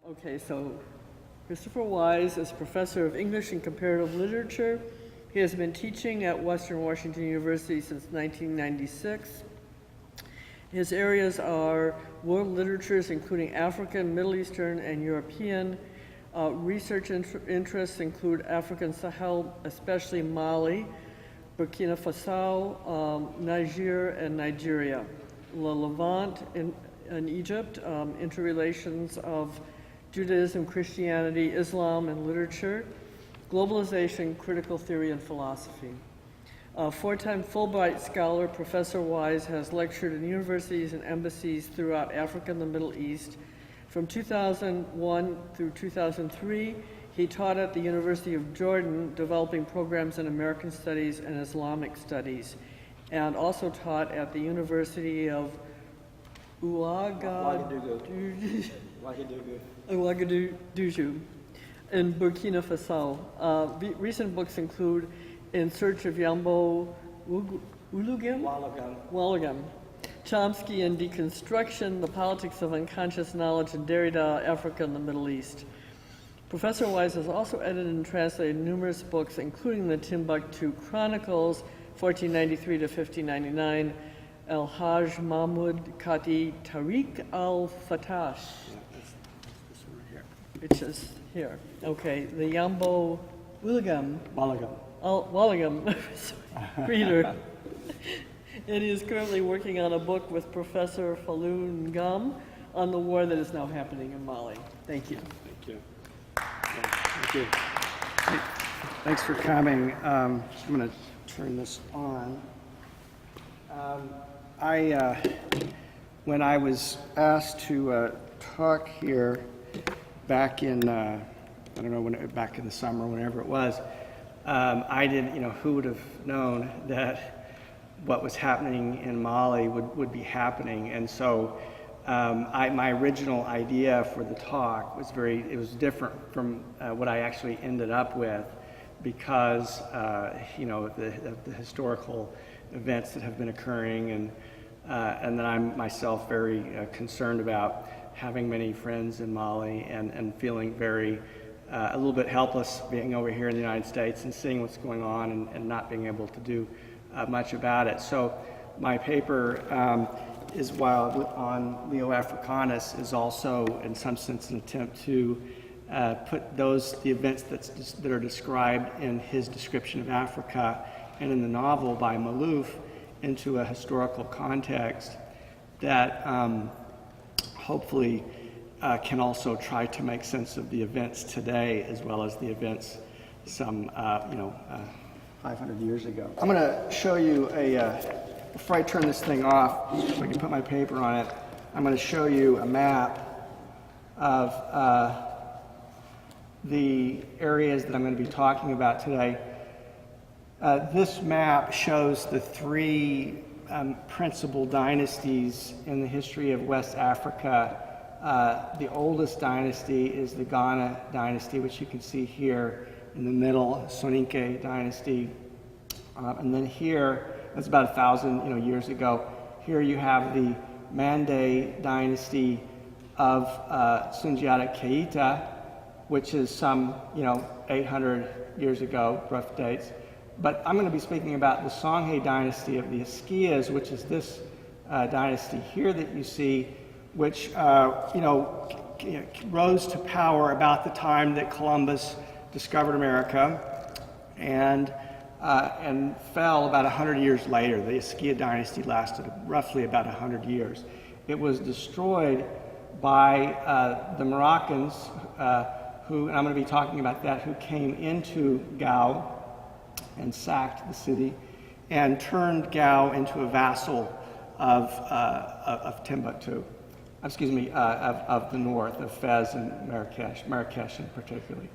Okay, so Christopher Wise is professor of English and Comparative Literature. He has been teaching at Western Washington University since 1996. His areas are world literatures, including African, Middle Eastern, and European. Research interests include African Sahel, especially Mali, Burkina Faso, Niger, and Nigeria. The Levant in Egypt, interrelations of Judaism, Christianity, Islam, and literature, globalization, critical theory, and philosophy. A four-time Fulbright scholar, Professor Wise has lectured in universities and embassies throughout Africa and the Middle East. From 2001 through 2003, he taught at the University of Jordan, developing programs in American Studies and Islamic Studies, and also taught at the University of Ouagadougou in Burkina Faso. Recent books include In Search of Yambo Wallagam, Chomsky and Deconstruction, The Politics of Unconscious Knowledge, and Derrida, Africa and the Middle East. Professor Wise has also edited and translated numerous books, including the Timbuktu Chronicles, 1493 to 1599, El Hajj Mahmud Kati, Tarikh al-Fattash, which is here. Okay, the Yambo Wallagam reader. And he is currently working on a book with Professor Falun Gong on the war that is now happening in Mali. Thank you. Thank you. Thank you. Thanks for coming. I'm going to turn this on. When I was asked to talk here back in, I don't know, back in the summer, whenever it was, I didn't, who would have known that what was happening in Mali would be happening. And so my original idea for the talk was it was different from what I actually ended up with, because the historical events that have been occurring, and that I'm myself very concerned about having many friends in Mali, and feeling very a little bit helpless being over here in the United States and seeing what's going on and not being able to do much about it. So my paper is, while on Leo Africanus, is also in some sense an attempt to put the events that are described in his description of Africa and in the novel by Maalouf into a historical context that hopefully can also try to make sense of the events today, as well as the events some 500 years ago. I'm going to show you before I turn this thing off, so I can put my paper on it, I'm going to show you a map of the areas that I'm going to be talking about today. This map shows the three principal dynasties in the history of West Africa. The oldest dynasty is the Ghana dynasty, which you can see here in the middle, Soninke dynasty. And then here, that's about 1,000 years ago. Here you have the Mande dynasty of Sundiata Keita, which is some 800 years ago, rough dates. But I'm going to be speaking about the Songhay dynasty of the Askiyas, which is this dynasty here that you see, which rose to power about the time that Columbus discovered America, and fell about 100 years later. The Askiya dynasty lasted roughly about 100 years. It was destroyed by the Moroccans, who, and I'm going to be talking about that, who came into Gao and sacked the city and turned Gao into a vassal of Timbuktu. Of the north, of Fez and Marrakesh in particular.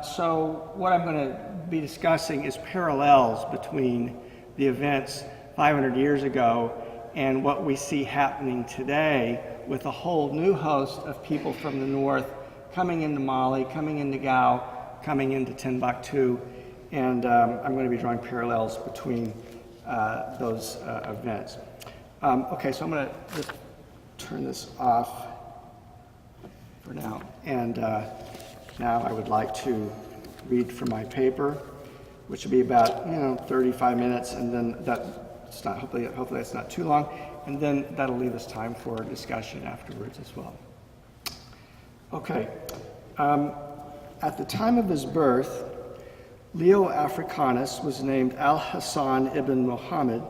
So what I'm going to be discussing is parallels between the events 500 years ago and what we see happening today, with a whole new host of people from the north coming into Mali, coming into Gao, coming into Timbuktu, and I'm going to be drawing parallels between those events. Okay, so I'm going to just turn this off. for now. And now I would like to read from my paper, which will be about 35 minutes, and then that's not hopefully that's not too long, and then that'll leave us time for discussion afterwards as well. Okay. At the time of his birth, Leo Africanus was named Al-Hassan ibn Muhammad.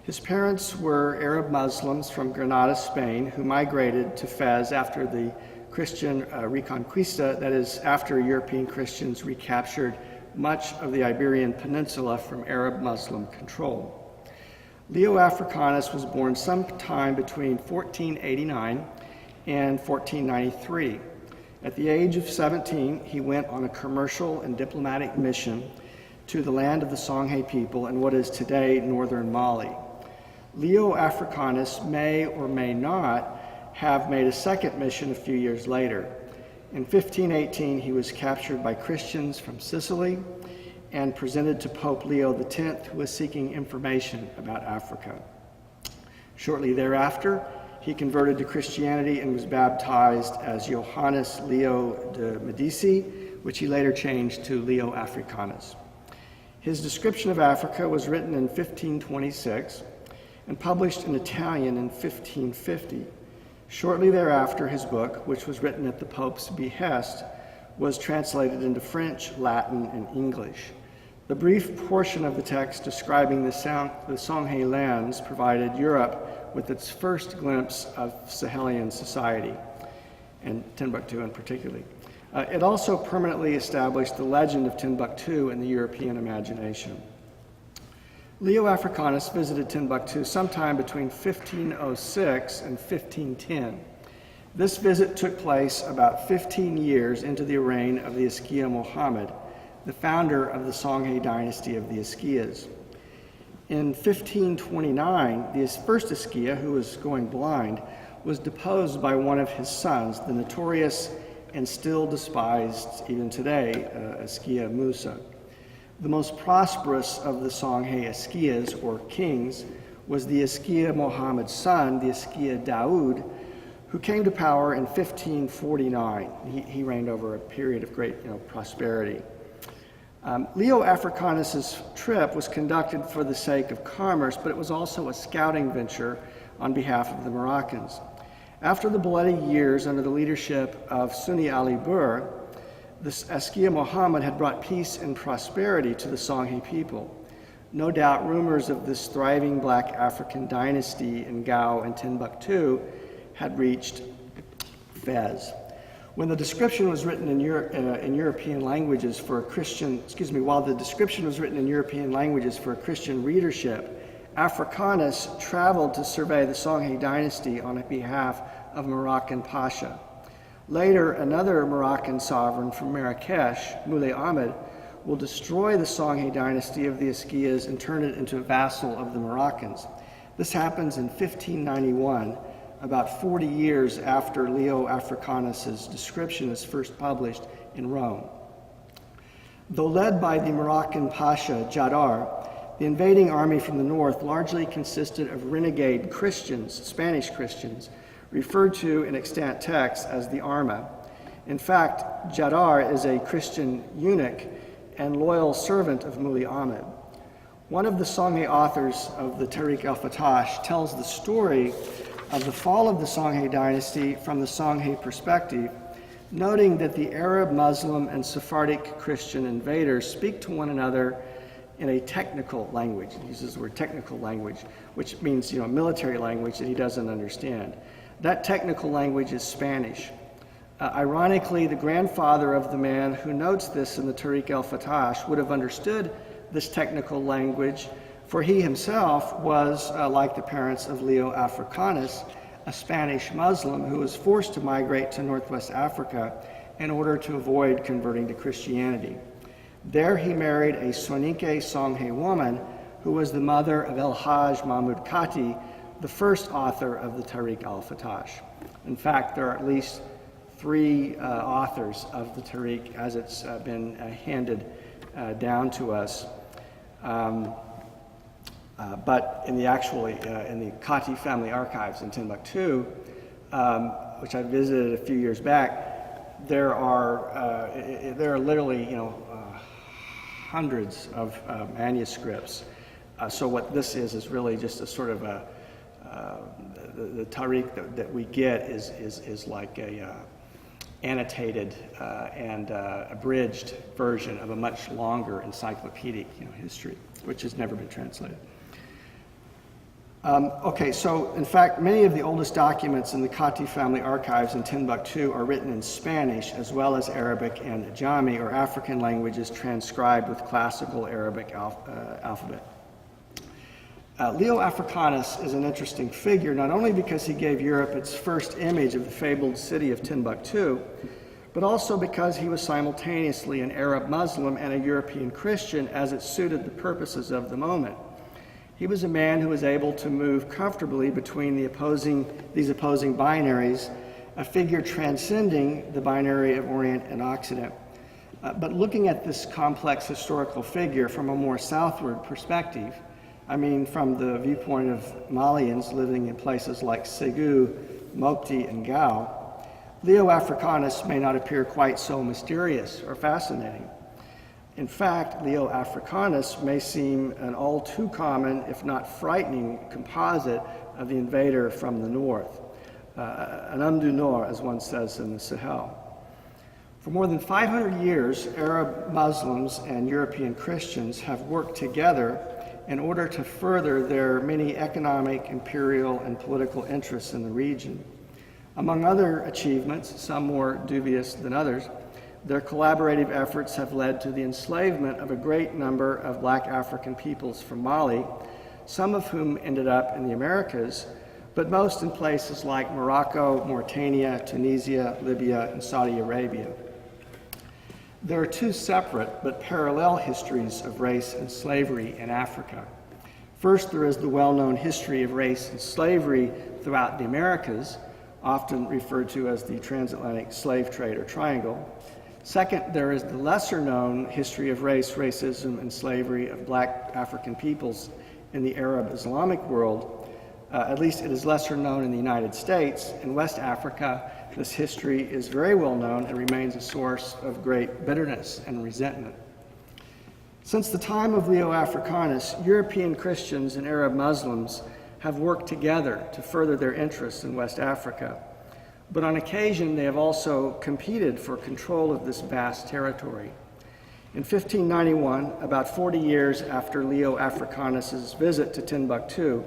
His parents were Arab Muslims from Granada, Spain, who migrated to Fez after the Christian Reconquista, that is, after European Christians recaptured much of the Iberian Peninsula from Arab Muslim control. Leo Africanus was born sometime between 1489 and 1493. At the age of 17, he went on a commercial and diplomatic mission to the land of the Songhay people in what is today northern Mali. Leo Africanus may or may not have made a second mission a few years later. In 1518, he was captured by Christians from Sicily and presented to Pope Leo X, who was seeking information about Africa. Shortly thereafter, he converted to Christianity and was baptized as Johannes Leo de Medici, which he later changed to Leo Africanus. His description of Africa was written in 1526 and published in Italian in 1550. Shortly thereafter, his book, which was written at the Pope's behest, was translated into French, Latin, and English. The brief portion of the text describing the Songhay lands provided Europe with its first glimpse of Sahelian society, and Timbuktu in particular. It also permanently established the legend of Timbuktu in the European imagination. Leo Africanus visited Timbuktu sometime between 1506 and 1510. This visit took place about 15 years into the reign of the Askiyas Muhammad, the founder of the Songhay dynasty of the Askiyas. In 1529, the first Askiyas, who was going blind, was deposed by one of his sons, the notorious and still despised even today Askiyas Musa. The most prosperous of the Songhay Askiyas, or kings, was the Askiyas Muhammad's son, the Askiyas Daoud, who came to power in 1549. He reigned over a period of great prosperity. Leo Africanus' trip was conducted for the sake of commerce, but it was also a scouting venture on behalf of the Moroccans. After the bloody years under the leadership of Sunni Ali Bur, the Askiyas Muhammad had brought peace and prosperity to the Songhay people. No doubt rumors of this thriving black African dynasty in Gao and Timbuktu had reached Fez. When the description was written in European languages for a Christian, while the description was written in European languages for a Christian readership, Africanus traveled to survey the Songhay dynasty on behalf of Moroccan Pasha. Later, another Moroccan sovereign from Marrakesh, Moulay Ahmed, will destroy the Songhay dynasty of the Askiyas and turn it into a vassal of the Moroccans. This happens in 1591, about 40 years after Leo Africanus' description is first published in Rome. Though led by the Moroccan Pasha Jadar, the invading army from the north largely consisted of renegade Christians, Spanish Christians, referred to in extant texts as the Arma. In fact, Jadar is a Christian eunuch and loyal servant of Moulay Ahmed. One of the Songhay authors of the Tarikh al-Fattash tells the story of the fall of the Songhay dynasty from the Songhay perspective, noting that the Arab, Muslim, and Sephardic Christian invaders speak to one another in a technical language. He uses the word technical language, which means military language that he doesn't understand. That technical language is Spanish. Ironically, the grandfather of the man who notes this in the Tarikh al-Fattash would have understood this technical language, for he himself was, like the parents of Leo Africanus, a Spanish Muslim who was forced to migrate to Northwest Africa in order to avoid converting to Christianity. There he married a Soninke Songhay woman who was the mother of Hajj Mahmud Kati, the first author of the Tarikh al-Fattash. In fact, there are at least 3 authors of the Tarikh as it's been handed down to us. But in the Kati family archives in Timbuktu, which I visited a few years back, there are literally, hundreds of manuscripts. So what this is really just a sort of the Tarikh that we get is like a annotated and abridged version of a much longer encyclopedic history, which has never been translated. Okay, so in fact, many of the oldest documents in the Kati family archives in Timbuktu are written in Spanish, as well as Arabic and Ajami, or African languages transcribed with classical Arabic alphabet. Leo Africanus is an interesting figure, not only because he gave Europe its first image of the fabled city of Timbuktu, but also because he was simultaneously an Arab Muslim and a European Christian, as it suited the purposes of the moment. He was a man who was able to move comfortably between these opposing binaries, a figure transcending the binary of Orient and Occident. But looking at this complex historical figure from a more southward perspective, I mean from the viewpoint of Malians living in places like Ségou, Mopti, and Gao, Leo Africanus may not appear quite so mysterious or fascinating. In fact, Leo Africanus may seem an all too common, if not frightening, composite of the invader from the north, an homme du nord, as one says in the Sahel. For more than 500 years, Arab Muslims and European Christians have worked together in order to further their many economic, imperial, and political interests in the region. Among other achievements, some more dubious than others, their collaborative efforts have led to the enslavement of a great number of black African peoples from Mali, some of whom ended up in the Americas, but most in places like Morocco, Mauritania, Tunisia, Libya, and Saudi Arabia. There are two separate but parallel histories of race and slavery in Africa. First, there is the well-known history of race and slavery throughout the Americas, often referred to as the transatlantic slave trade or triangle. Second, there is the lesser-known history of race, racism, and slavery of black African peoples in the Arab Islamic world. At least it is lesser known in the United States. In West Africa, this history is very well known and remains a source of great bitterness and resentment. Since the time of Leo Africanus, European Christians and Arab Muslims have worked together to further their interests in West Africa. But on occasion, they have also competed for control of this vast territory. In 1591, about 40 years after Leo Africanus' visit to Timbuktu,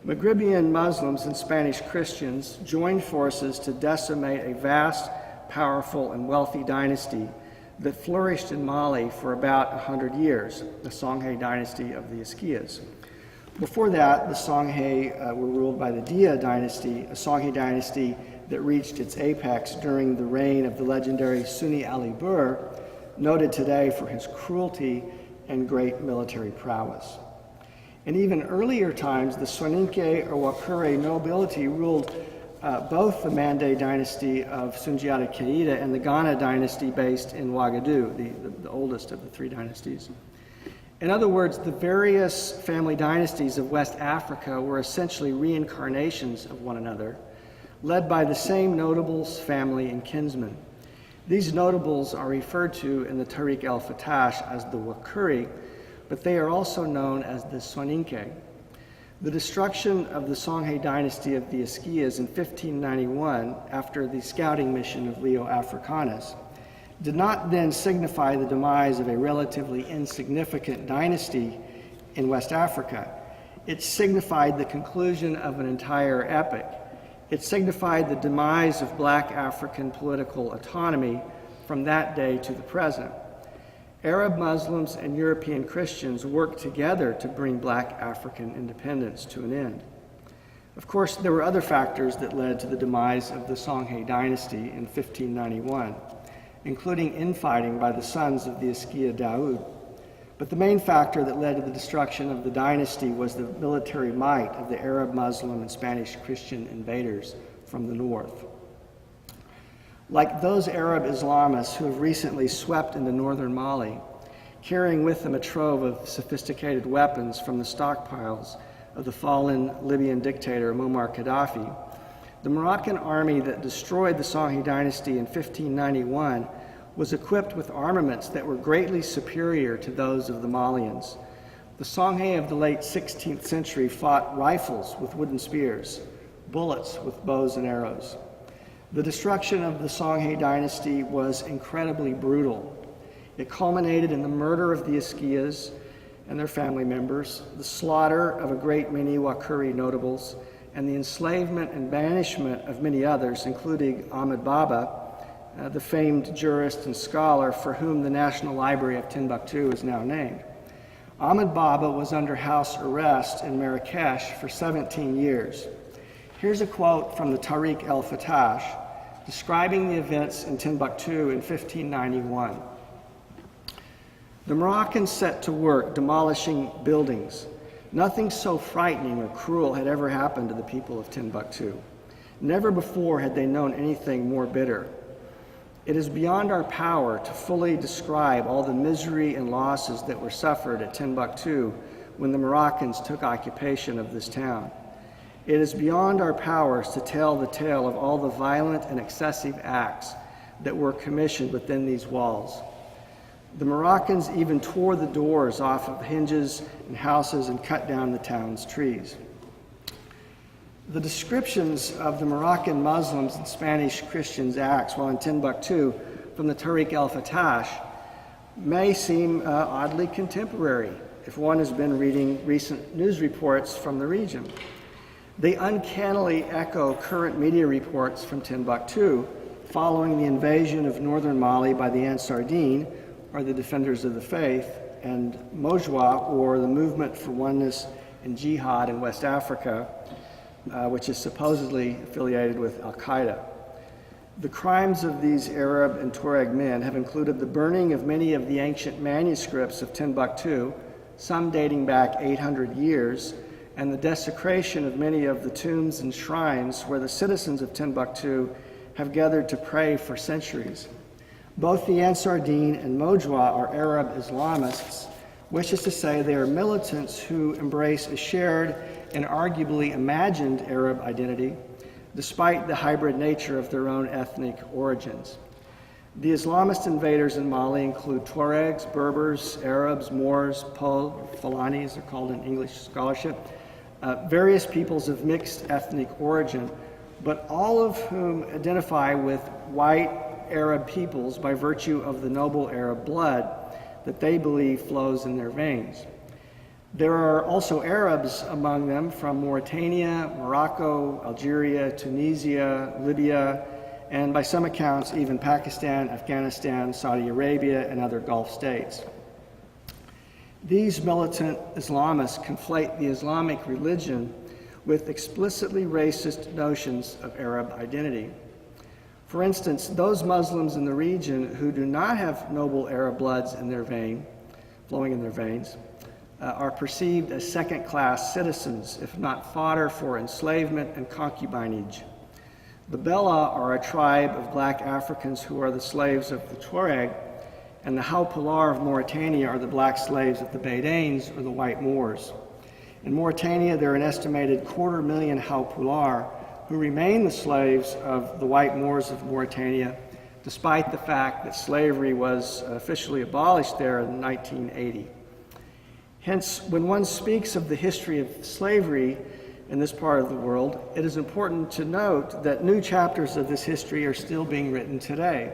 Maghribian Muslims and Spanish Christians joined forces to decimate a vast, powerful, and wealthy dynasty that flourished in Mali for about 100 years, the Songhay dynasty of the Askiyas. Before that, the Songhay were ruled by the Dia dynasty, a Songhay dynasty that reached its apex during the reign of the legendary Sunni Ali Bur, noted today for his cruelty and great military prowess. In even earlier times, the Soninke or Wakure nobility ruled both the Mande dynasty of Sundiata Keita and the Ghana dynasty based in Ouagadougou, the oldest of the three dynasties. In other words, the various family dynasties of West Africa were essentially reincarnations of one another, led by the same notables, family, and kinsmen. These notables are referred to in the Tarikh el-Fattash as the Wakuri, but they are also known as the Soninke. The destruction of the Songhay dynasty of the Askiyas in 1591, after the scouting mission of Leo Africanus, did not then signify the demise of a relatively insignificant dynasty in West Africa. It signified the conclusion of an entire epoch. It signified the demise of black African political autonomy from that day to the present. Arab Muslims and European Christians worked together to bring black African independence to an end. Of course, there were other factors that led to the demise of the Songhay dynasty in 1591, including infighting by the sons of the Askiya Daoud. But the main factor that led to the destruction of the dynasty was the military might of the Arab, Muslim, and Spanish Christian invaders from the north. Like those Arab Islamists who have recently swept into northern Mali, carrying with them a trove of sophisticated weapons from the stockpiles of the fallen Libyan dictator Muammar Gaddafi, The Moroccan army that destroyed the Songhay dynasty in 1591 was equipped with armaments that were greatly superior to those of the Malians. The Songhay of the late 16th century fought rifles with wooden spears, bullets with bows and arrows. The destruction of the Songhay dynasty was incredibly brutal. It culminated in the murder of the Askiyas and their family members, the slaughter of a great many Wakuri notables, and the enslavement and banishment of many others, including Ahmed Baba, the famed jurist and scholar for whom the National Library of Timbuktu is now named. Ahmed Baba was under house arrest in Marrakesh for 17 years. Here's a quote from the Tarikh el-Fattash describing the events in Timbuktu in 1591. The Moroccans set to work demolishing buildings. Nothing so frightening or cruel had ever happened to the people of Timbuktu. Never before had they known anything more bitter. It is beyond our power to fully describe all the misery and losses that were suffered at Timbuktu when the Moroccans took occupation of this town. It is beyond our powers to tell the tale of all the violent and excessive acts that were commissioned within these walls. The Moroccans even tore the doors off of hinges and houses and cut down the town's trees. The descriptions of the Moroccan Muslims and Spanish Christians' acts while in Timbuktu from the Tarikh el-Fattash may seem oddly contemporary if one has been reading recent news reports from the region. They uncannily echo current media reports from Timbuktu following the invasion of northern Mali by the Ansar Dine, or the Defenders of the Faith, and MOJWA, or the Movement for Oneness and Jihad in West Africa, which is supposedly affiliated with Al-Qaeda. The crimes of these Arab and Tuareg men have included the burning of many of the ancient manuscripts of Timbuktu, some dating back 800 years, and the desecration of many of the tombs and shrines where the citizens of Timbuktu have gathered to pray for centuries. Both the Ansar Dine and MOJWA are Arab Islamists, which is to say they are militants who embrace a shared and arguably imagined Arab identity, despite the hybrid nature of their own ethnic origins. The Islamist invaders in Mali include Tuaregs, Berbers, Arabs, Moors, Fulanis, they're called in English scholarship, various peoples of mixed ethnic origin, but all of whom identify with white Arab peoples by virtue of the noble Arab blood that they believe flows in their veins. There are also Arabs among them from Mauritania, Morocco, Algeria, Tunisia, Libya, and by some accounts even Pakistan, Afghanistan, Saudi Arabia, and other Gulf states. These militant Islamists conflate the Islamic religion with explicitly racist notions of Arab identity. For instance, those Muslims in the region who do not have noble Arab bloods in their vein, flowing in their veins, are perceived as second-class citizens, if not fodder for enslavement and concubinage. The Bella are a tribe of black Africans who are the slaves of the Tuareg, and the Haupular of Mauritania are the black slaves of the Badanes, or the white Moors. In Mauritania, there are an estimated 250,000 Haupular who remain the slaves of the white Moors of Mauritania, despite the fact that slavery was officially abolished there in 1980. Hence, when one speaks of the history of slavery in this part of the world, it is important to note that new chapters of this history are still being written today.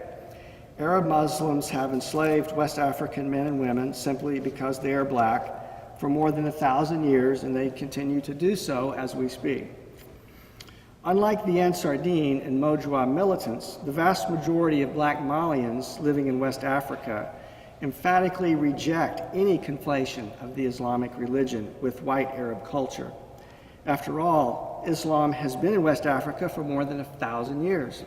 Arab Muslims have enslaved West African men and women simply because they are black for more than 1,000 years, and they continue to do so as we speak. Unlike the Ansar Dine and MOJWA militants, the vast majority of black Malians living in West Africa emphatically reject any conflation of the Islamic religion with white Arab culture. After all, Islam has been in West Africa for more than 1,000 years.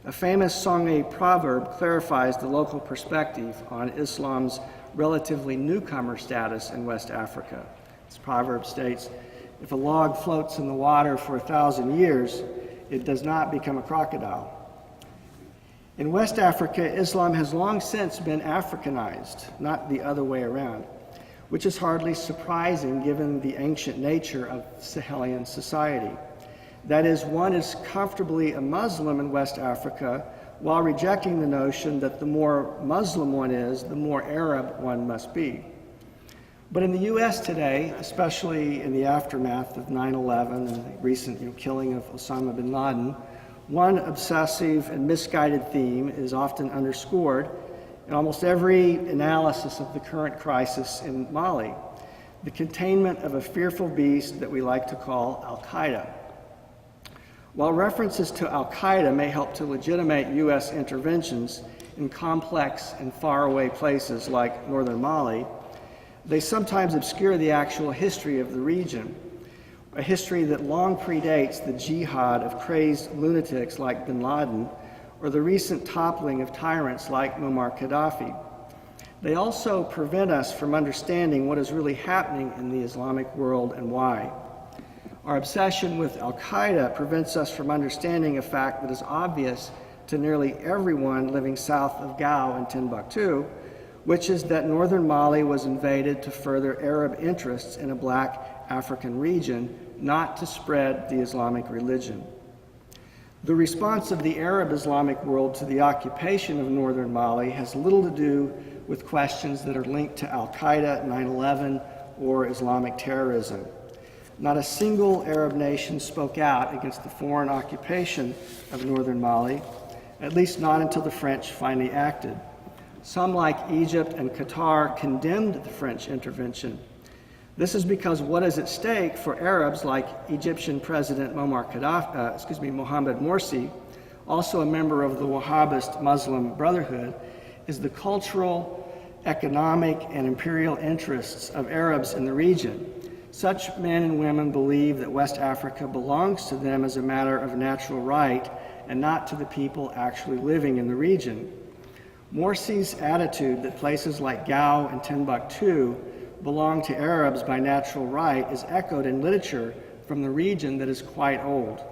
A famous Songhay proverb clarifies the local perspective on Islam's relatively newcomer status in West Africa. This proverb states, "If a log floats in the water for 1,000 years, it does not become a crocodile." In West Africa, Islam has long since been Africanized, not the other way around, which is hardly surprising given the ancient nature of Sahelian society. That is, one is comfortably a Muslim in West Africa while rejecting the notion that the more Muslim one is, the more Arab one must be. But in the U.S. today, especially in the aftermath of 9/11 and the recent killing of Osama bin Laden, one obsessive and misguided theme is often underscored in almost every analysis of the current crisis in Mali: the containment of a fearful beast that we like to call Al-Qaeda. While references to Al-Qaeda may help to legitimate U.S. interventions in complex and faraway places like northern Mali, they sometimes obscure the actual history of the region, a history that long predates the jihad of crazed lunatics like bin Laden or the recent toppling of tyrants like Muammar Gaddafi. They also prevent us from understanding what is really happening in the Islamic world and why. Our obsession with Al-Qaeda prevents us from understanding a fact that is obvious to nearly everyone living south of Gao and Timbuktu, which is that northern Mali was invaded to further Arab interests in a black African region, not to spread the Islamic religion. The response of the Arab Islamic world to the occupation of northern Mali has little to do with questions that are linked to Al-Qaeda, 9/11, or Islamic terrorism. Not a single Arab nation spoke out against the foreign occupation of northern Mali, at least not until the French finally acted. Some, like Egypt and Qatar, condemned the French intervention. This is because what is at stake for Arabs like Egyptian President Mohamed Morsi, also a member of the Wahhabist Muslim Brotherhood, is the cultural, economic, and imperial interests of Arabs in the region. Such men and women believe that West Africa belongs to them as a matter of natural right and not to the people actually living in the region. Morsi's attitude that places like Gao and Timbuktu belong to Arabs by natural right is echoed in literature from the region that is quite old.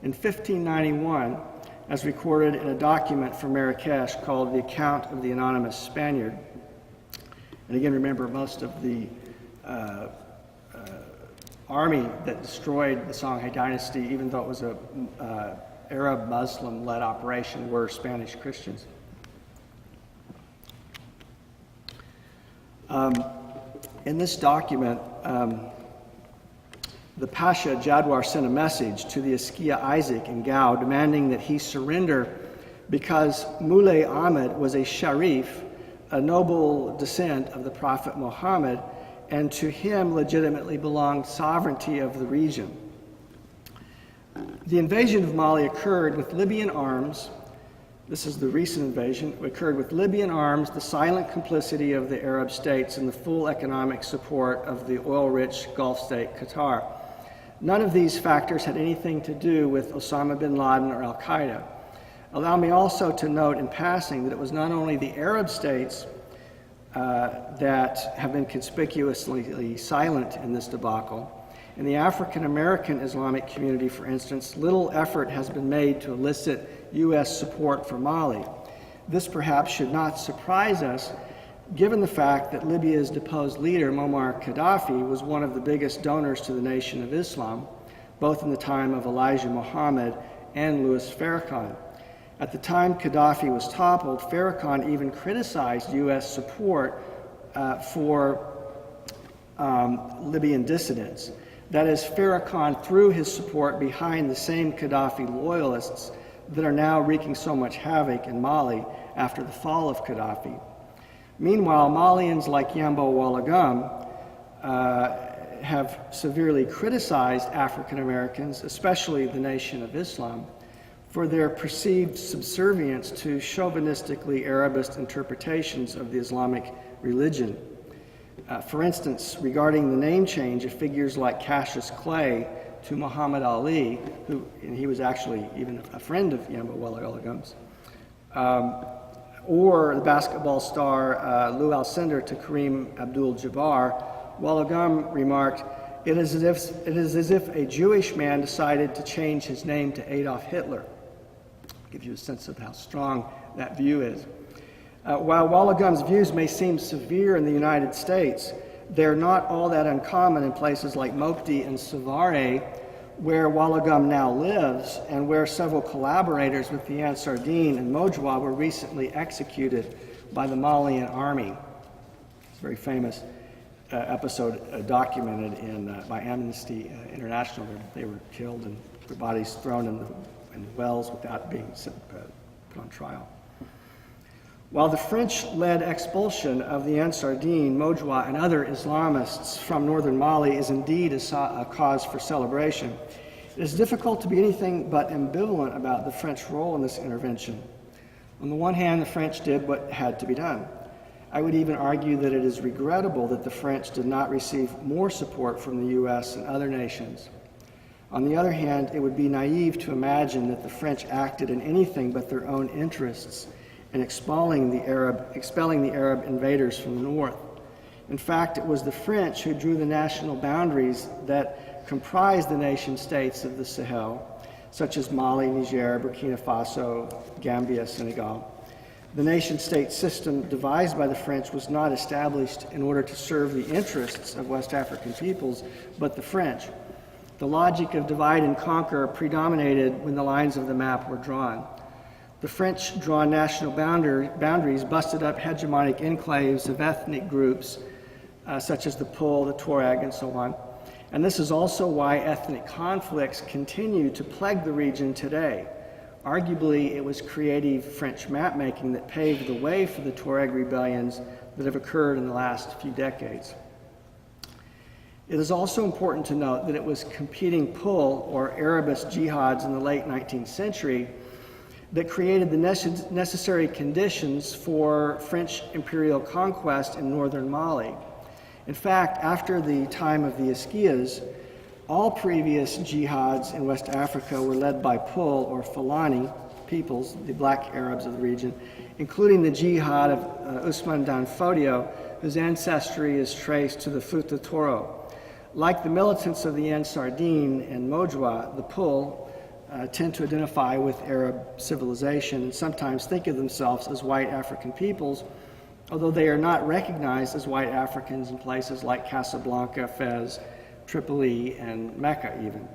In 1591, as recorded in a document from Marrakesh called The Account of the Anonymous Spaniard, and again, remember, most of the army that destroyed the Songhay dynasty, even though it was a Arab Muslim-led operation, were Spanish Christians. In this document, the Pasha Jadwar sent a message to the Askiyas Isaac in Gao demanding that he surrender because Moulay Ahmed was a Sharif, a noble descent of the Prophet Muhammad, and to him legitimately belonged sovereignty of the region. The invasion of Mali occurred with Libyan arms. This is the recent invasion. It occurred with Libyan arms, the silent complicity of the Arab states, and the full economic support of the oil-rich Gulf state Qatar. None of these factors had anything to do with Osama bin Laden or Al-Qaeda. Allow me also to note in passing that it was not only the Arab states that have been conspicuously silent in this debacle. In the African American Islamic community, for instance, little effort has been made to elicit U.S. support for Mali. This perhaps should not surprise us, given the fact that Libya's deposed leader, Muammar Gaddafi, was one of the biggest donors to the Nation of Islam, both in the time of Elijah Muhammad and Louis Farrakhan. At the time Gaddafi was toppled, Farrakhan even criticized U.S. support for Libyan dissidents. That is, Farrakhan threw his support behind the same Gaddafi loyalists that are now wreaking so much havoc in Mali after the fall of Gaddafi. Meanwhile, Malians like Yambo Walagam have severely criticized African Americans, especially the Nation of Islam, for their perceived subservience to chauvinistically Arabist interpretations of the Islamic religion. For instance, regarding the name change of figures like Cassius Clay to Muhammad Ali, and he was actually even a friend of Yambo Walagam's, or the basketball star Lou Alcindor to Kareem Abdul-Jabbar, Walagam remarked, it is as if a Jewish man decided to change his name to Adolf Hitler. Give you a sense of how strong that view is. While Walagam's views may seem severe in the United States, they're not all that uncommon in places like Mopti and Savare, where Walagum now lives and where several collaborators with the Ansar Dine and MOJWA were recently executed by the Malian army. It's a very famous episode documented by Amnesty International. They were killed and their bodies thrown in the wells without being put on trial. While the French-led expulsion of the Ansar Dine, MOJWA, and other Islamists from northern Mali is indeed a cause for celebration, it is difficult to be anything but ambivalent about the French role in this intervention. On the one hand, the French did what had to be done. I would even argue that it is regrettable that the French did not receive more support from the U.S. and other nations. On the other hand, it would be naive to imagine that the French acted in anything but their own interests in expelling the Arab invaders from the north. In fact, it was the French who drew the national boundaries that comprised the nation states of the Sahel, such as Mali, Niger, Burkina Faso, Gambia, Senegal. The nation-state system devised by the French was not established in order to serve the interests of West African peoples, but the French. The logic of divide and conquer predominated when the lines of the map were drawn. The French-drawn national boundaries busted up hegemonic enclaves of ethnic groups, such as the Pul, the Tuareg, and so on. And this is also why ethnic conflicts continue to plague the region today. Arguably, it was creative French map-making that paved the way for the Tuareg rebellions that have occurred in the last few decades. It is also important to note that it was competing Pul, or Arabist jihads in the late 19th century, that created the necessary conditions for French imperial conquest in northern Mali. In fact, after the time of the Askiyas, all previous jihads in West Africa were led by Pul, or Fulani peoples, the black Arabs of the region, including the jihad of Ousmane Dan Fodio, whose ancestry is traced to the Fouta Toro. Like the militants of the Ansar Dine and MOJWA, the Pul tend to identify with Arab civilization and sometimes think of themselves as white African peoples, although they are not recognized as white Africans in places like Casablanca, Fez, Tripoli, and Mecca even.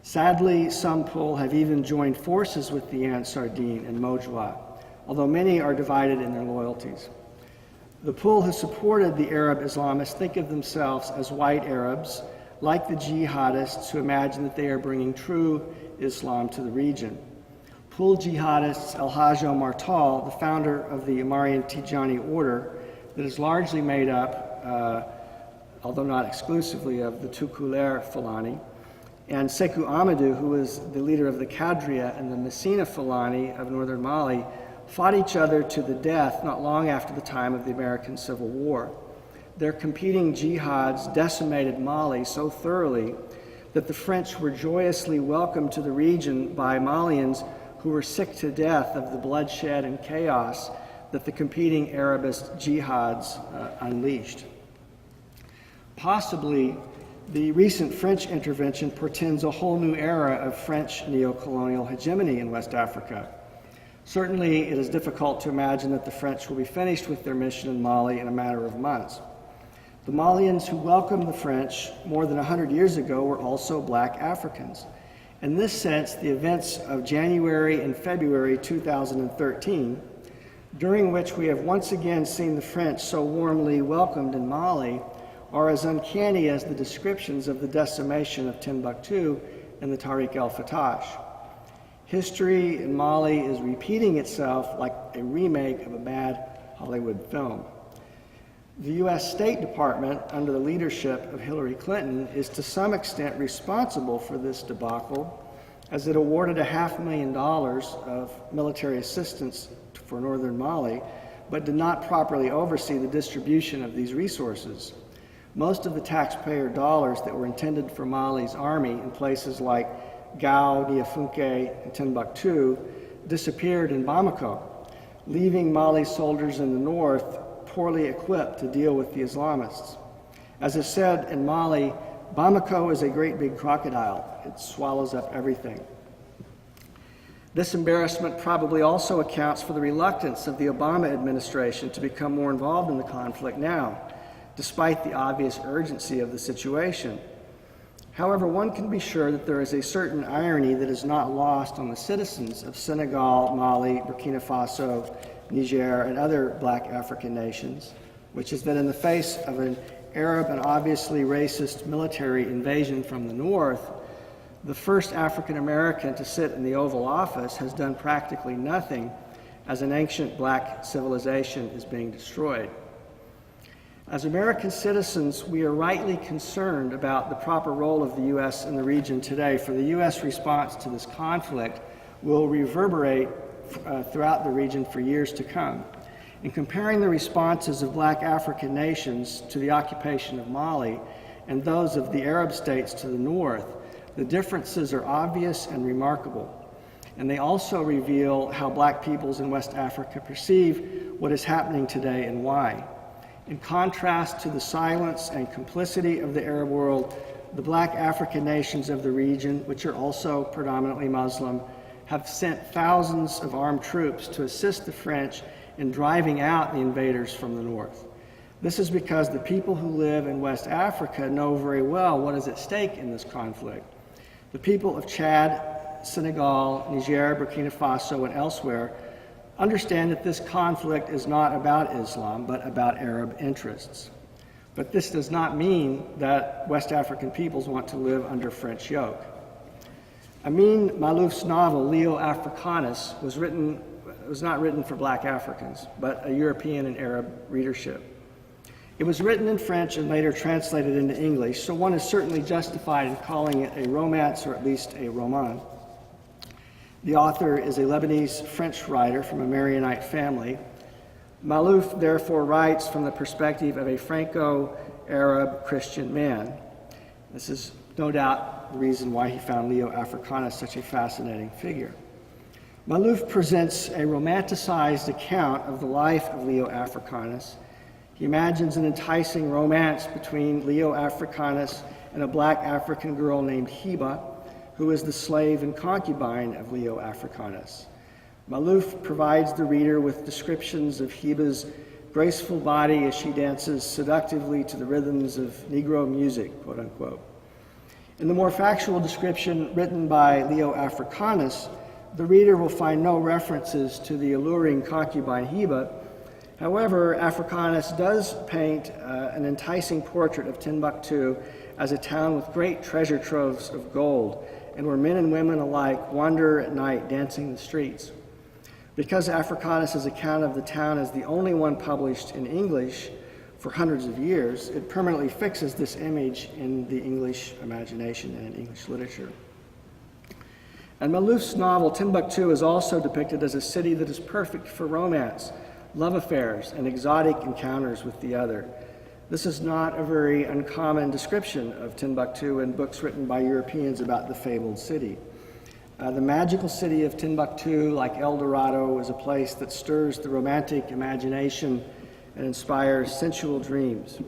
Sadly, some Pul have even joined forces with the Ansar Dine and MOJWA, although many are divided in their loyalties. The Pul who supported the Arab Islamists think of themselves as white Arabs, like the jihadists who imagine that they are bringing true Islam to the region. Pul jihadists El Hajj Martal, the founder of the Malian Tijani order that is largely made up, although not exclusively, of the Tukulere Fulani, and Sekou Amadou, who was the leader of the Kadria and the Messina Fulani of northern Mali, fought each other to the death not long after the time of the American Civil War. Their competing jihads decimated Mali so thoroughly that the French were joyously welcomed to the region by Malians who were sick to death of the bloodshed and chaos that the competing Arabist jihads unleashed. Possibly, the recent French intervention portends a whole new era of French neo-colonial hegemony in West Africa. Certainly, it is difficult to imagine that the French will be finished with their mission in Mali in a matter of months. The Malians who welcomed the French more than 100 years ago were also black Africans. In this sense, the events of January and February 2013, during which we have once again seen the French so warmly welcomed in Mali, are as uncanny as the descriptions of the decimation of Timbuktu and the Tarikh el-Fattash. History in Mali is repeating itself like a remake of a bad Hollywood film. The U.S. State Department, under the leadership of Hillary Clinton, is to some extent responsible for this debacle, as it awarded $500,000 of military assistance for northern Mali, but did not properly oversee the distribution of these resources. Most of the taxpayer dollars that were intended for Mali's army in places like Gao, Niafunke, and Timbuktu disappeared in Bamako, leaving Mali's soldiers in the north poorly equipped to deal with the Islamists. As is said in Mali, Bamako is a great big crocodile. It swallows up everything. This embarrassment probably also accounts for the reluctance of the Obama administration to become more involved in the conflict now, despite the obvious urgency of the situation. However, one can be sure that there is a certain irony that is not lost on the citizens of Senegal, Mali, Burkina Faso, Niger, and other black African nations, which is that in the face of an Arab and obviously racist military invasion from the north, the first African American to sit in the Oval Office has done practically nothing as an ancient black civilization is being destroyed. As American citizens, we are rightly concerned about the proper role of the U.S. in the region today, for the U.S. response to this conflict will reverberate throughout the region for years to come. In comparing the responses of black African nations to the occupation of Mali and those of the Arab states to the north, the differences are obvious and remarkable. And they also reveal how black peoples in West Africa perceive what is happening today and why. In contrast to the silence and complicity of the Arab world, the black African nations of the region, which are also predominantly Muslim, have sent thousands of armed troops to assist the French in driving out the invaders from the north. This is because the people who live in West Africa know very well what is at stake in this conflict. The people of Chad, Senegal, Niger, Burkina Faso, and elsewhere understand that this conflict is not about Islam, but about Arab interests. But this does not mean that West African peoples want to live under French yoke. Amin Maalouf's novel, Leo Africanus, was not written for black Africans, but a European and Arab readership. It was written in French and later translated into English, so one is certainly justified in calling it a romance or at least a roman. The author is a Lebanese-French writer from a Marionite family. Maalouf therefore writes from the perspective of a Franco-Arab Christian man. This is no doubt the reason why he found Leo Africanus such a fascinating figure. Maalouf presents a romanticized account of the life of Leo Africanus. He imagines an enticing romance between Leo Africanus and a black African girl named Hiba, who is the slave and concubine of Leo Africanus. Maalouf provides the reader with descriptions of Hiba's graceful body as she dances seductively to the rhythms of Negro music, quote unquote. In the more factual description written by Leo Africanus, the reader will find no references to the alluring concubine Hiba. However, Africanus does paint an enticing portrait of Timbuktu as a town with great treasure troves of gold, and where men and women alike wander at night dancing the streets. Because Africanus' account of the town is the only one published in English for hundreds of years, it permanently fixes this image in the English imagination and in English literature. And Maalouf's novel, Timbuktu, is also depicted as a city that is perfect for romance, love affairs, and exotic encounters with the other. This is not a very uncommon description of Timbuktu in books written by Europeans about the fabled city. The magical city of Timbuktu, like El Dorado, is a place that stirs the romantic imagination and inspires sensual dreams.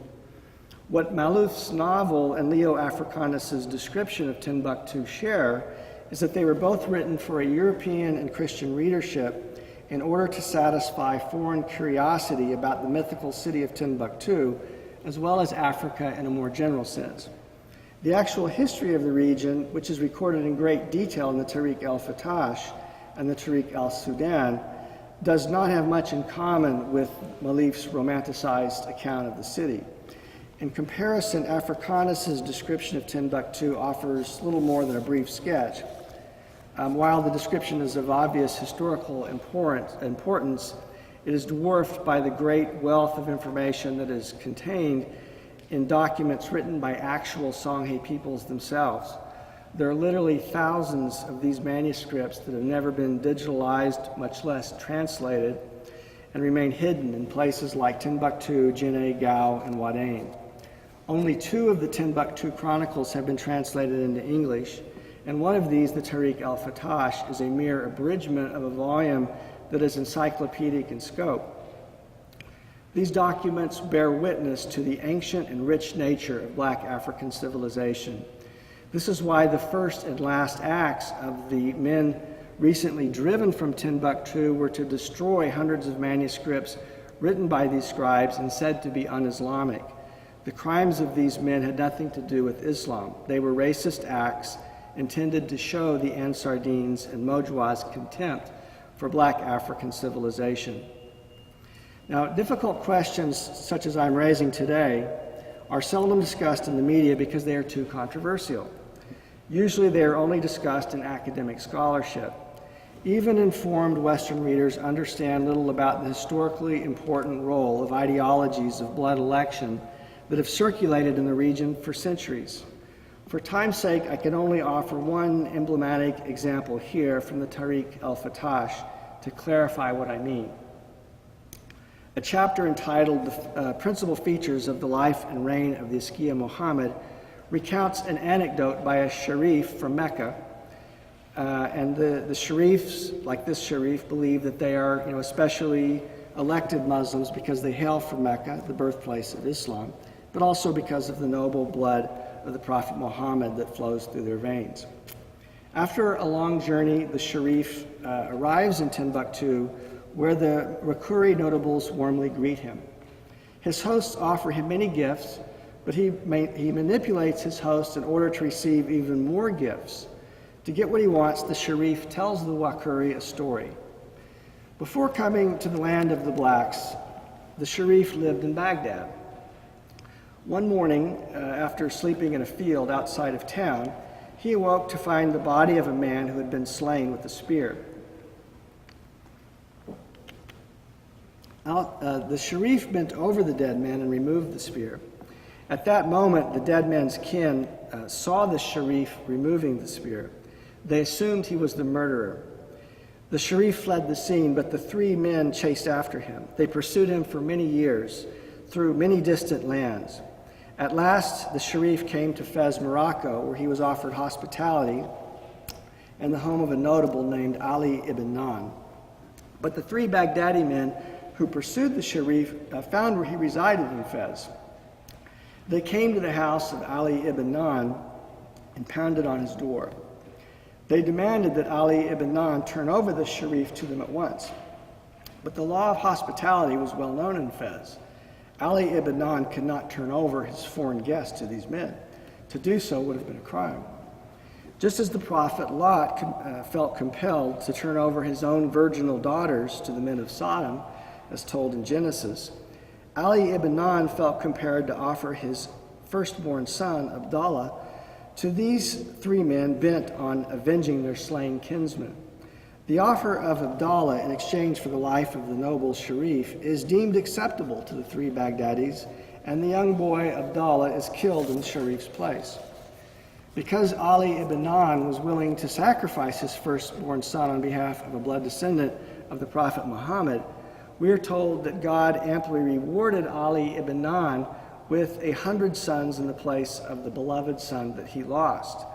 What Maalouf's novel and Leo Africanus' description of Timbuktu share is that they were both written for a European and Christian readership in order to satisfy foreign curiosity about the mythical city of Timbuktu, as well as Africa in a more general sense. The actual history of the region, which is recorded in great detail in the Tarikh el-Fattash and the Tarikh el-Sudan, does not have much in common with Maalouf's romanticized account of the city. In comparison, Africanus' description of Timbuktu offers little more than a brief sketch. While the description is of obvious historical importance, it is dwarfed by the great wealth of information that is contained in documents written by actual Songhay peoples themselves. There are literally thousands of these manuscripts that have never been digitalized, much less translated, and remain hidden in places like Timbuktu, Djenné, Gao, and Ouaddaine. Only 2 of the Timbuktu chronicles have been translated into English, and one of these, the Tarikh el-Fattash, is a mere abridgment of a volume that is encyclopedic in scope. These documents bear witness to the ancient and rich nature of black African civilization. This is why the first and last acts of the men recently driven from Timbuktu were to destroy hundreds of manuscripts written by these scribes and said to be un-Islamic. The crimes of these men had nothing to do with Islam. They were racist acts intended to show the Ansar Dines and MOJWA's contempt for black African civilization. Now, difficult questions such as I'm raising today are seldom discussed in the media because they are too controversial. Usually they are only discussed in academic scholarship. Even informed Western readers understand little about the historically important role of ideologies of blood election that have circulated in the region for centuries. For time's sake, I can only offer one emblematic example here from the Tarikh fattash to clarify what I mean. A chapter entitled The Principal Features of the Life and Reign of the Askiyas Muhammad recounts an anecdote by a sharif from Mecca. And the sharifs, like this sharif, believe that they are especially elected Muslims because they hail from Mecca, the birthplace of Islam, but also because of the noble blood of the Prophet Muhammad that flows through their veins. After a long journey, the sharif arrives in Timbuktu, where the Rakuri notables warmly greet him. His hosts offer him many gifts, but he manipulates his hosts in order to receive even more gifts. To get what he wants, the sharif tells the Wakuri a story. Before coming to the land of the blacks, the sharif lived in Baghdad. One morning, after sleeping in a field outside of town, he awoke to find the body of a man who had been slain with a spear. The sharif bent over the dead man and removed the spear. At that moment, the dead man's kin saw the sharif removing the spear. They assumed he was the murderer. The sharif fled the scene, but the three men chased after him. They pursued him for many years, through many distant lands. At last, the sharif came to Fez, Morocco, where he was offered hospitality in the home of a notable named Ali ibn Nan. But the three Baghdadi men who pursued the sharif found where he resided in Fez. They came to the house of Ali ibn Nan and pounded on his door. They demanded that Ali ibn Nan turn over the sharif to them at once. But the law of hospitality was well known in Fez. Ali ibn Nan could not turn over his foreign guests to these men. To do so would have been a crime. Just as the prophet Lot felt compelled to turn over his own virginal daughters to the men of Sodom, as told in Genesis, Ali ibn Nan felt compelled to offer his firstborn son, Abdallah, to these three men bent on avenging their slain kinsman. The offer of Abdallah in exchange for the life of the noble sharif is deemed acceptable to the three Baghdadis, and the young boy Abdallah is killed in the sharif's place. Because Ali ibn Nan was willing to sacrifice his firstborn son on behalf of a blood descendant of the Prophet Muhammad, we are told that God amply rewarded Ali ibn Nan with 100 sons in the place of the beloved son that he lost.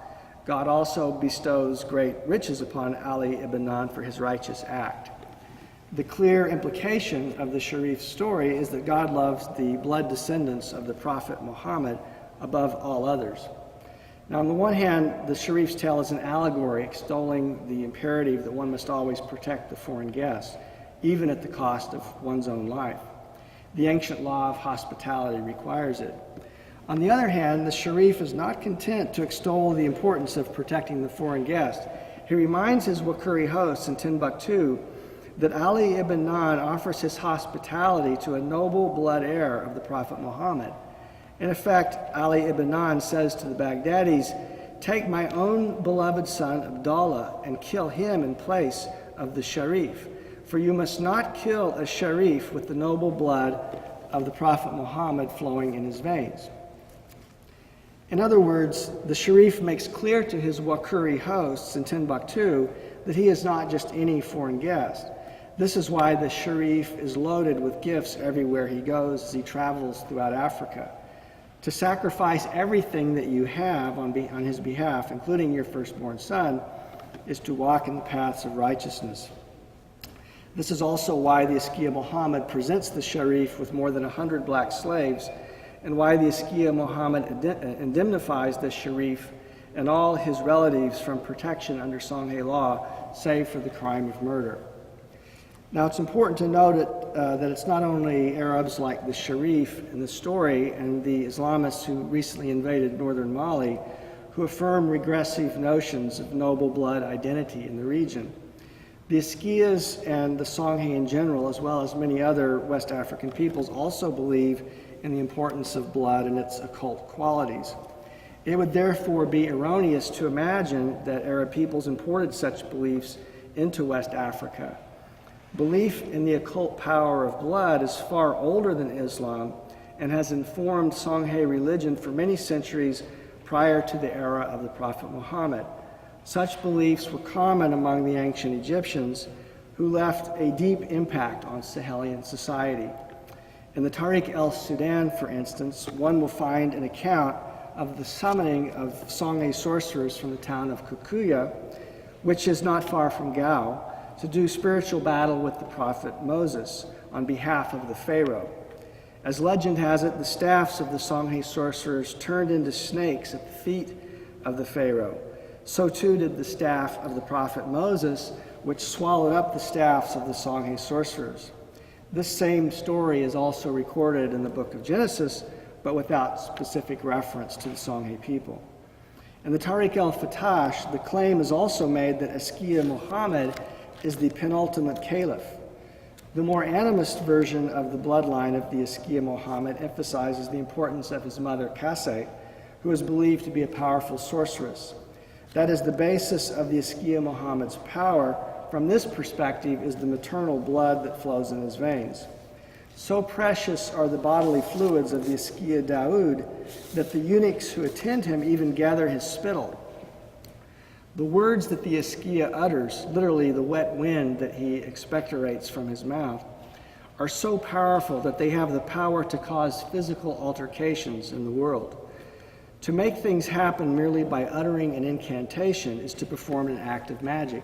God also bestows great riches upon Ali ibn Nan for his righteous act. The clear implication of the sharif's story is that God loves the blood descendants of the Prophet Muhammad above all others. Now, on the one hand, the sharif's tale is an allegory extolling the imperative that one must always protect the foreign guest, even at the cost of one's own life. The ancient law of hospitality requires it. On the other hand, the sharif is not content to extol the importance of protecting the foreign guest. He reminds his Wakuri hosts in Timbuktu that Ali ibn Nan offers his hospitality to a noble blood heir of the Prophet Muhammad. In effect, Ali ibn Nan says to the Baghdadis, "Take my own beloved son Abdallah and kill him in place of the sharif, for you must not kill a sharif with the noble blood of the Prophet Muhammad flowing in his veins." In other words, the sharif makes clear to his Wakuri hosts in Timbuktu that he is not just any foreign guest. This is why the sharif is loaded with gifts everywhere he goes as he travels throughout Africa. To sacrifice everything that you have on his behalf, including your firstborn son, is to walk in the paths of righteousness. This is also why the Askiyas Muhammad presents the sharif with more than 100 black slaves, and why the Askiyas Muhammad indemnifies the sharif and all his relatives from protection under Songhay law, save for the crime of murder. Now, it's important to note that it's not only Arabs like the Sharif in the story and the Islamists who recently invaded northern Mali who affirm regressive notions of noble blood identity in the region. The Askiyas and the Songhay in general, as well as many other West African peoples, also believe in the importance of blood and its occult qualities. It would therefore be erroneous to imagine that Arab peoples imported such beliefs into West Africa. Belief in the occult power of blood is far older than Islam and has informed Songhay religion for many centuries prior to the era of the Prophet Muhammad. Such beliefs were common among the ancient Egyptians, who left a deep impact on Sahelian society. In the Tarikh el-Sudan, for instance, one will find an account of the summoning of Songhay sorcerers from the town of Kukuya, which is not far from Gao, to do spiritual battle with the prophet Moses on behalf of the Pharaoh. As legend has it, the staffs of the Songhay sorcerers turned into snakes at the feet of the Pharaoh. So too did the staff of the prophet Moses, which swallowed up the staffs of the Songhay sorcerers. This same story is also recorded in the book of Genesis, but without specific reference to the Songhay people. In the Tarikh el-Fattash, the claim is also made that Askiyas Muhammad is the penultimate caliph. The more animist version of the bloodline of the Askiyas Muhammad emphasizes the importance of his mother Kaseh, who is believed to be a powerful sorceress. That is, the basis of the Askiyas Muhammad's power, from this perspective, is the maternal blood that flows in his veins. So precious are the bodily fluids of the Askiyas Daoud that the eunuchs who attend him even gather his spittle. The words that the Askiyas utters, literally the wet wind that he expectorates from his mouth, are so powerful that they have the power to cause physical altercations in the world. To make things happen merely by uttering an incantation is to perform an act of magic.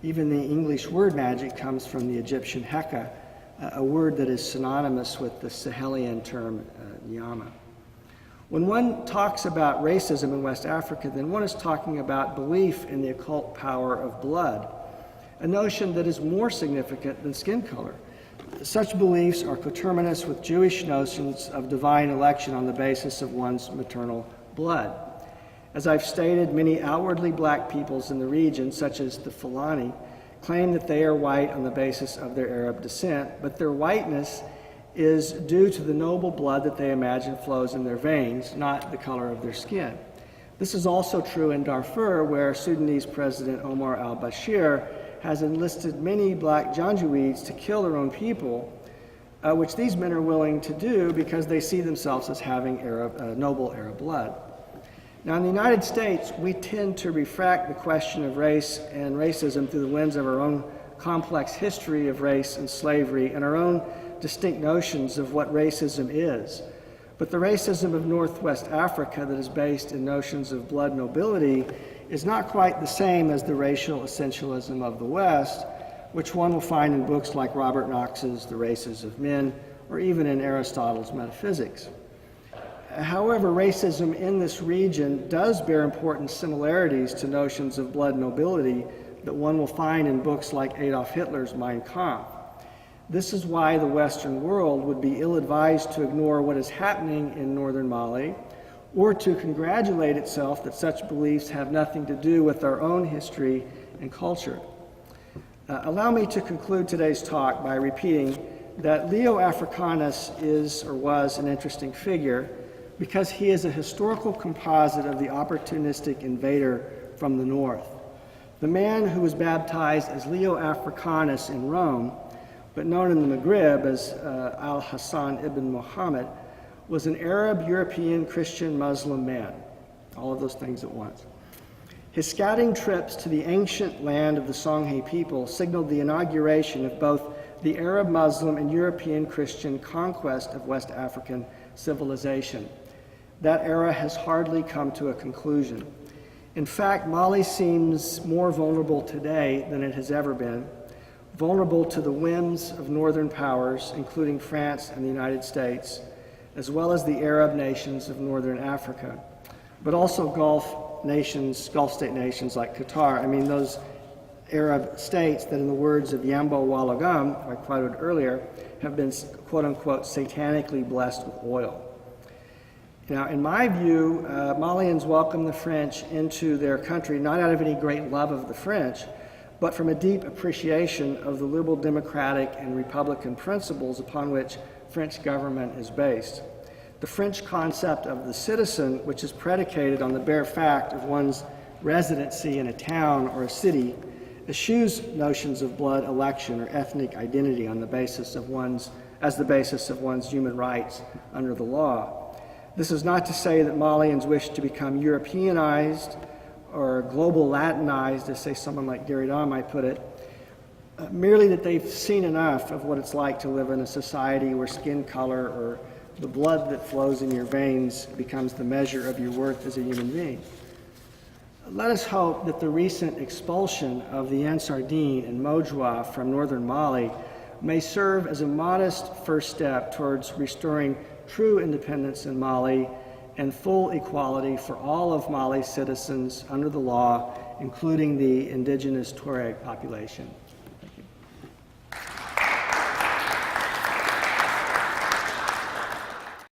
Even the English word magic comes from the Egyptian heka, a word that is synonymous with the Sahelian term nyama. When one talks about racism in West Africa, then one is talking about belief in the occult power of blood, a notion that is more significant than skin color. Such beliefs are coterminous with Jewish notions of divine election on the basis of one's maternal blood. As I've stated, many outwardly black peoples in the region, such as the Fulani, claim that they are white on the basis of their Arab descent, but their whiteness is due to the noble blood that they imagine flows in their veins, not the color of their skin. This is also true in Darfur, where Sudanese President Omar al-Bashir has enlisted many black Janjaweeds to kill their own people, which these men are willing to do because they see themselves as having noble Arab blood. Now, in the United States, we tend to refract the question of race and racism through the lens of our own complex history of race and slavery and our own distinct notions of what racism is. But the racism of Northwest Africa that is based in notions of blood nobility is not quite the same as the racial essentialism of the West, which one will find in books like Robert Knox's The Races of Men, or even in Aristotle's Metaphysics. However, racism in this region does bear important similarities to notions of blood nobility that one will find in books like Adolf Hitler's Mein Kampf. This is why the Western world would be ill-advised to ignore what is happening in northern Mali, or to congratulate itself that such beliefs have nothing to do with our own history and culture. Allow me to conclude today's talk by repeating that Leo Africanus is or was an interesting figure because he is a historical composite of the opportunistic invader from the north. The man who was baptized as Leo Africanus in Rome, but known in the Maghreb as Al-Hassan ibn Muhammad, was an Arab, European, Christian, Muslim man, all of those things at once. His scouting trips to the ancient land of the Songhay people signaled the inauguration of both the Arab, Muslim, and European Christian conquest of West African civilization. That era has hardly come to a conclusion. In fact, Mali seems more vulnerable today than it has ever been, vulnerable to the whims of northern powers, including France and the United States, as well as the Arab nations of northern Africa, but also Gulf state nations like Qatar. I mean, those Arab states that, in the words of Yambo Walagam, who I quoted earlier, have been, quote-unquote, satanically blessed with oil. Now, in my view, Malians welcome the French into their country not out of any great love of the French, but from a deep appreciation of the liberal democratic and republican principles upon which French government is based. The French concept of the citizen, which is predicated on the bare fact of one's residency in a town or a city, eschews notions of blood election or ethnic identity on the basis of as the basis of one's human rights under the law. This is not to say that Malians wish to become Europeanized or global Latinized, as say someone like Derrida might put it, merely that they've seen enough of what it's like to live in a society where skin color or the blood that flows in your veins becomes the measure of your worth as a human being. Let us hope that the recent expulsion of the Ansar Dine and MOJWA from northern Mali may serve as a modest first step towards restoring true independence in Mali and full equality for all of Mali's citizens under the law, including the indigenous Tuareg population.